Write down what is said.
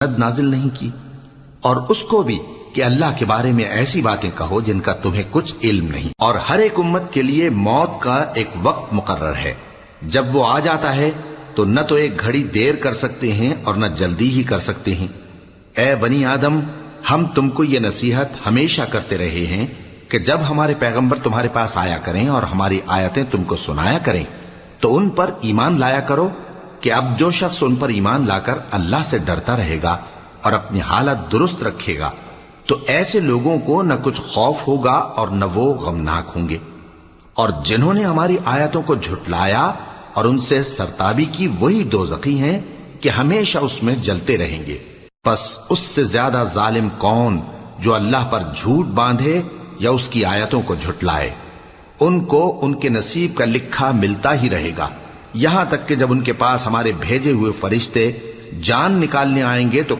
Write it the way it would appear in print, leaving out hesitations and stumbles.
نازل نہیں کی، اور اس کو بھی کہ اللہ کے بارے میں ایسی باتیں کہو جن کا تمہیں کچھ علم نہیں، اور ہر ایک امت کے لیے موت کا ایک وقت مقرر ہے، جب وہ آ جاتا ہے تو نہ تو ایک گھڑی دیر کر سکتے ہیں اور نہ جلدی ہی کر سکتے ہیں۔ اے بنی آدم، ہم تم کو یہ نصیحت ہمیشہ کرتے رہے ہیں کہ جب ہمارے پیغمبر تمہارے پاس آیا کریں اور ہماری آیتیں تم کو سنایا کریں تو ان پر ایمان لایا کرو، کہ اب جو شخص ان پر ایمان لا کر اللہ سے ڈرتا رہے گا اور اپنی حالت درست رکھے گا تو ایسے لوگوں کو نہ کچھ خوف ہوگا اور نہ وہ غمناک ہوں گے، اور جنہوں نے ہماری آیتوں کو جھٹلایا اور ان سے سرتابی کی وہی دوزخی ہیں کہ ہمیشہ اس میں جلتے رہیں گے۔ پس اس سے زیادہ ظالم کون جو اللہ پر جھوٹ باندھے یا اس کی آیتوں کو جھٹلائے؟ ان کو ان کے نصیب کا لکھا ملتا ہی رہے گا، یہاں تک کہ جب ان کے پاس ہمارے بھیجے ہوئے فرشتے جان نکالنے آئیں گے تو